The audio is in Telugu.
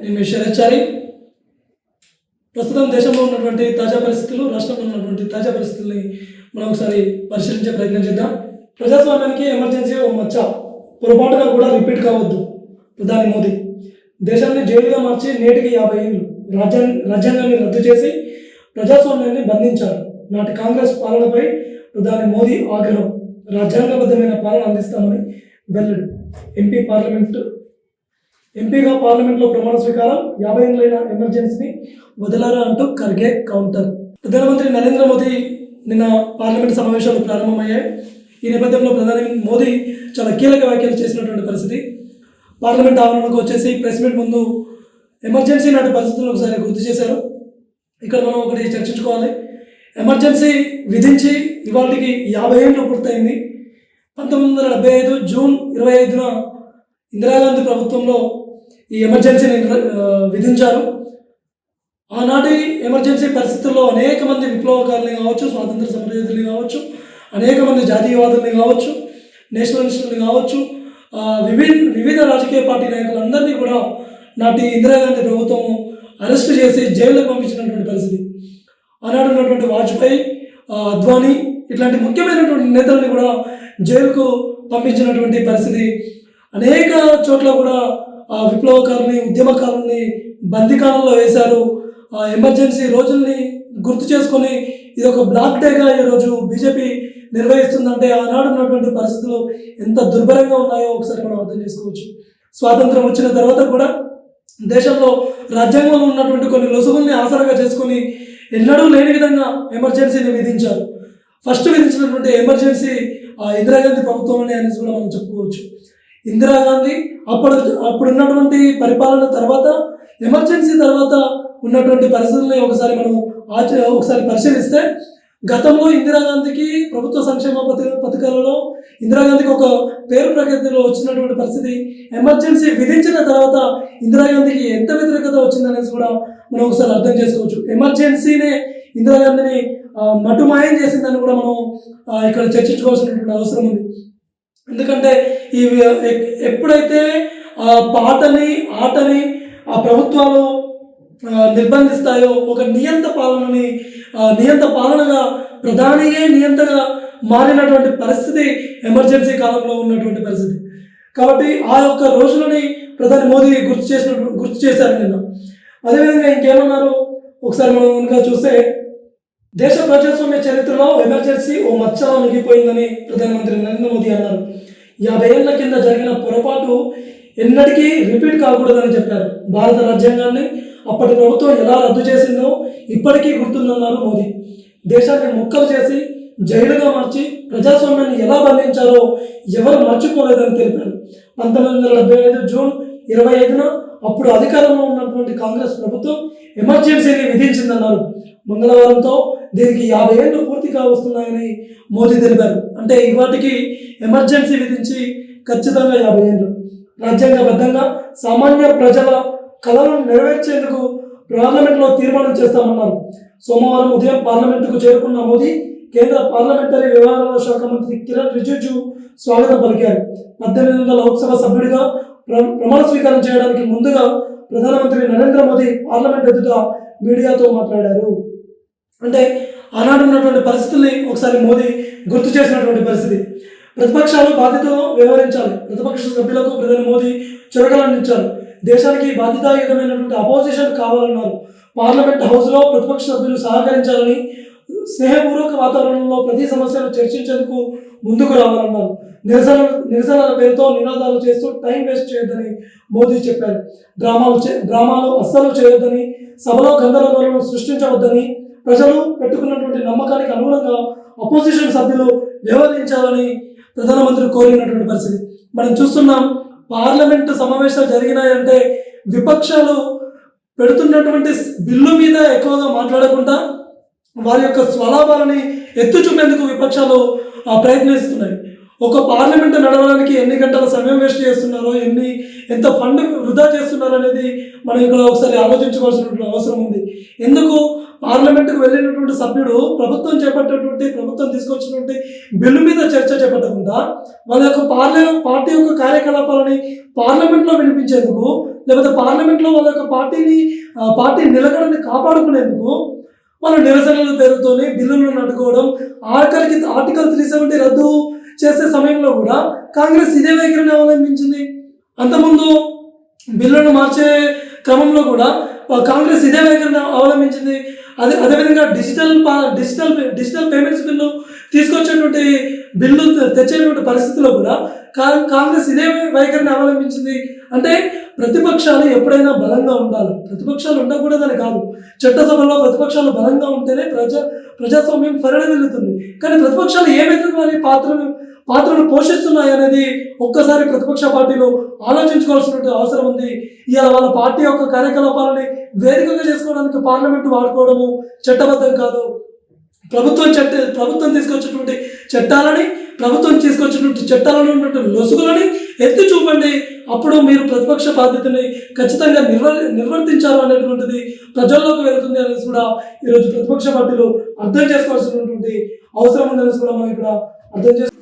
నేను మీ శరత్చారి. ప్రస్తుతం దేశంలో ఉన్నటువంటి తాజా పరిస్థితులు, రాష్ట్రంలో ఉన్నటువంటి తాజా పరిస్థితుల్ని మనం ఒకసారి పరిశీలించే ప్రయత్నం చేద్దాం. ప్రజాస్వామ్యానికి ఎమర్జెన్సీ ఓ మచ్చ, పొరపాటుగా కూడా రిపీట్ కావద్దు. ప్రధాని మోదీ దేశాన్ని జైలుగా మార్చి నేటికి 50 ఏళ్ళు రాజ్యాంగాన్ని రద్దు చేసి ప్రజాస్వామ్యాన్ని బంధించారు. నాటి కాంగ్రెస్ పాలనపై ప్రధాని మోదీ ఆగ్రహం. రాజ్యాంగబద్ధమైన పాలన అందిస్తామని వెల్లడి. ఎంపీగా పార్లమెంట్లో ప్రమాణ స్వీకారం. 50 ఏళ్ళైన ఎమర్జెన్సీని వదలరా అంటూ ఖర్గే కౌంటర్. ప్రధానమంత్రి నరేంద్ర మోదీ నిన్న పార్లమెంట్ సమావేశాలు ప్రారంభమయ్యాయి. ఈ నేపథ్యంలో ప్రధాని మోదీ చాలా కీలక వ్యాఖ్యలు చేసినటువంటి పరిస్థితి. పార్లమెంట్ ఆవరణకు వచ్చేసి ప్రెస్ మీట్ ముందు ఎమర్జెన్సీ నాటి పరిస్థితులను ఒకసారి గుర్తు చేశారు. ఇక్కడ మనం ఒకటి చర్చించుకోవాలి. ఎమర్జెన్సీ విధించి ఇవాళకి 50 ఏళ్ళు పూర్తయింది. 1975 జూన్ 25న ఇందిరాగాంధీ ప్రభుత్వంలో ఈ ఎమర్జెన్సీని విధించారు. ఆనాటి ఎమర్జెన్సీ పరిస్థితుల్లో అనేక మంది విప్లవకారులు కావచ్చు, స్వాతంత్ర సమరయోధులు కావచ్చు, అనేక మంది జాతీయవాదుల్ని కావచ్చు, నేషనలిస్టులు కావచ్చు, వివిధ రాజకీయ పార్టీ నాయకులందరినీ కూడా నాటి ఇందిరాగాంధీ ప్రభుత్వం అరెస్ట్ చేసి జైలుకు పంపించినటువంటి పరిస్థితి. ఆనాడు ఉన్నటువంటి వాజ్పేయి, అద్వానీ ఇట్లాంటి ముఖ్యమైనటువంటి నేతల్ని కూడా జైలుకు పంపించినటువంటి పరిస్థితి. అనేక చోట్ల కూడా విప్లవకారుల్ని, ఉద్యమకారుల్ని బందీకాలంలో వేశారు. ఎమర్జెన్సీ రోజుల్ని గుర్తు చేసుకొని ఇది ఒక బ్లాక్ డేగా ఈరోజు బీజేపీ నిర్వహిస్తుందంటే ఆనాడు ఉన్నటువంటి పరిస్థితులు ఎంత దుర్భరంగా ఉన్నాయో ఒకసారి మనం అర్థం చేసుకోవచ్చు. స్వాతంత్రం వచ్చిన తర్వాత కూడా దేశంలో రాజ్యాంగంలో ఉన్నటువంటి కొన్ని లొసుగుల్ని ఆసరాగా చేసుకొని ఎన్నడూ లేని విధంగా ఎమర్జెన్సీని విధించారు. ఫస్ట్ విధించినటువంటి ఎమర్జెన్సీ ఇందిరాగాంధీ ప్రభుత్వం అనేసి కూడా మనం చెప్పుకోవచ్చు. ఇందిరాగాంధీ అప్పుడున్నటువంటి పరిపాలన తర్వాత, ఎమర్జెన్సీ తర్వాత ఉన్నటువంటి పరిస్థితుల్ని ఒకసారి పరిశీలిస్తే, గతంలో ఇందిరాగాంధీకి ప్రభుత్వ సంక్షేమ పథకాలలో ఇందిరాగాంధీకి ఒక పేరు ప్రగతిలో వచ్చినటువంటి పరిస్థితి, ఎమర్జెన్సీ విధించిన తర్వాత ఇందిరాగాంధీకి ఎంత వ్యతిరేకత వచ్చిందనేసి కూడా మనం ఒకసారి అర్థం చేసుకోవచ్చు. ఎమర్జెన్సీనే ఇందిరాగాంధీని మటుమాయం చేసిందని కూడా మనం ఇక్కడ చర్చించుకోవాల్సినటువంటి అవసరం ఉంది. ఎందుకంటే ఎప్పుడైతే ఆటని ప్రభుత్వాలు నిర్బంధిస్తాయో, ఒక నియంత పాలనగా ప్రధానియే నియంతగా మారినటువంటి పరిస్థితి ఎమర్జెన్సీ కాలంలో ఉన్నటువంటి పరిస్థితి. కాబట్టి ఆ యొక్క రోజులని ప్రధాని మోదీ గుర్తు చేశారు నిన్న. అదేవిధంగా ఇంకేమన్నారు ఒకసారి మనం కనుక చూస్తే, దేశ ప్రజాస్వామ్య చరిత్రలో ఎమర్జెన్సీ ఓ మచ్చలా మిగిలిపోయిందని ప్రధానమంత్రి నరేంద్ర మోదీ అన్నారు. 50 ఏళ్ల కింద జరిగిన పొరపాటు ఎన్నటికీ రిపీట్ కాకూడదని చెప్పారు. భారత రాజ్యాంగాన్ని అప్పటి ప్రభుత్వం ఎలా రద్దు చేసిందో ఇప్పటికీ గుర్తుందన్నారు మోదీ. దేశాన్ని ముక్కలు చేసి జైలుగా మార్చి ప్రజాస్వామ్యాన్ని ఎలా బంధించారో ఎవరు మర్చిపోలేదని తెలిపారు. 1975 జూన్ 25న అప్పుడు అధికారంలో ఉన్నటువంటి కాంగ్రెస్ ప్రభుత్వం ఎమర్జెన్సీని విధించిందన్నారు. మంగళవారంతో దీనికి 50 ఏళ్ళు పూర్తిగా వస్తున్నాయని మోదీ తెలిపారు. అంటే ఇవాటికి ఎమర్జెన్సీ విధించి ఖచ్చితంగా 50 ఏళ్ళు. రాజ్యాంగబద్ధంగా సామాన్య ప్రజల కళలను నెరవేర్చేందుకు పార్లమెంట్లో తీర్మానం చేస్తామన్నారు. సోమవారం ఉదయం పార్లమెంటుకు చేరుకున్న మోదీ కేంద్ర పార్లమెంటరీ వ్యవహారాల శాఖ మంత్రి కిరణ్ రిజిజు స్వాగతం పలికారు. 18 లోక్సభ సభ్యుడిగా ప్రమాణ స్వీకారం చేయడానికి ముందుగా ప్రధానమంత్రి నరేంద్ర మోదీ పార్లమెంట్ ఎదుట మీడియాతో మాట్లాడారు. అంటే ఆనాడు ఉన్నటువంటి పరిస్థితుల్ని ఒకసారి మోదీ గుర్తు చేసినటువంటి పరిస్థితి. ప్రతిపక్షాలు బాధ్యతతో వ్యవహరించాలి. ప్రతిపక్ష సభ్యులకు ప్రధాని మోదీ చురకలందించారు. దేశానికి బాధ్యతాయుతమైనటువంటి అపోజిషన్ కావాలన్నారు. పార్లమెంట్ హౌస్లో ప్రతిపక్ష సభ్యులు సహకరించాలని, స్నేహపూర్వక వాతావరణంలో ప్రతి సమస్యను చర్చించేందుకు ముందుకు రావాలన్నారు. నిరసనల పేరుతో నినాదాలు చేస్తూ టైం వేస్ట్ చేయొద్దని మోదీ చెప్పారు. డ్రామాలు అస్సలు చేయొద్దని, సభలో గందరగోళం సృష్టించవద్దని, ప్రజలు పెట్టుకున్నటువంటి నమ్మకానికి అనుగుణంగా అపోజిషన్ సభ్యులు వ్యవహరించాలని ప్రధానమంత్రి కోరినటువంటి పరిస్థితి మనం చూస్తున్నాం. పార్లమెంటు సమావేశాలు జరిగినాయంటే విపక్షాలు పెడుతున్నటువంటి బిల్లు మీద ఎక్కువగా మాట్లాడకుండా వారి యొక్క స్వలాభాలని ఎత్తు చూపేందుకు విపక్షాలు ప్రయత్నిస్తున్నాయి. ఒక పార్లమెంట్ నడవడానికి ఎన్ని గంటల సమయం వేస్ట్ చేస్తున్నారో, ఎంత ఫండ్ వృధా చేస్తున్నారో అనేది మనం ఇక్కడ ఒకసారి ఆలోచించుకోవాల్సినటువంటి అవసరం ఉంది. ఎందుకు పార్లమెంటుకు వెళ్ళినటువంటి సభ్యుడు ప్రభుత్వం తీసుకొచ్చినటువంటి బిల్లు మీద చర్చ చేపట్టకుండా వాళ్ళ యొక్క పార్టీ యొక్క కార్యకలాపాలని పార్లమెంట్లో వినిపించేందుకు, లేకపోతే పార్లమెంట్లో వాళ్ళ యొక్క పార్టీ నిలకడని కాపాడుకునేందుకు వాళ్ళు నిరసనల పేరుతోనే బిల్లులను అడ్డుకోవడం, ఆఖరికి ఆర్టికల్ 370 రద్దు చేసే సమయంలో కూడా కాంగ్రెస్ ఇదే వైఖరిని అవలంబించింది. అంతకుముందు బిల్లును మార్చే క్రమంలో కూడా కాంగ్రెస్ ఇదే వైఖరిని అవలంబించింది. అదేవిధంగా డిజిటల్ పేమెంట్స్ బిల్లు తీసుకొచ్చేటువంటి బిల్లు తెచ్చేటువంటి పరిస్థితిలో కూడా కాంగ్రెస్ ఇదే వైఖరిని అవలంబించింది. అంటే ప్రతిపక్షాలు ఎప్పుడైనా బలంగా ఉండాలి, ప్రతిపక్షాలు ఉండకూడదని కాదు. చట్టసభలో ప్రతిపక్షాలు బలంగా ఉంటేనే ప్రజాస్వామ్యం పరిణమిల్లుతుంది. కానీ ప్రతిపక్షాలు ఏ విధంగా వారి పాత్రను పోషిస్తున్నాయి అనేది ఒక్కసారి ప్రతిపక్ష పార్టీలు ఆలోచించుకోవాల్సినటువంటి అవసరం ఉంది. ఇవాళ వాళ్ళ పార్టీ యొక్క కార్యకలాపాలని వేదికగా చేసుకోవడానికి పార్లమెంటు వాడుకోవడము చట్టబద్ధం కాదు. ప్రభుత్వం తీసుకొచ్చినటువంటి చట్టాలను ఉన్నటువంటి లొసుగులని ఎత్తి చూపండి. అప్పుడు మీరు ప్రతిపక్ష బాధ్యతని ఖచ్చితంగా నిర్వర్తించారు అనేటువంటిది ప్రజల్లోకి వెళుతుంది అనేసి కూడా ఈరోజు ప్రతిపక్ష పార్టీలు అర్థం చేసుకోవాల్సినటువంటి అవసరం ఉందనేసి కూడా మనం ఇక్కడ అర్థం చేసుకోవాలి.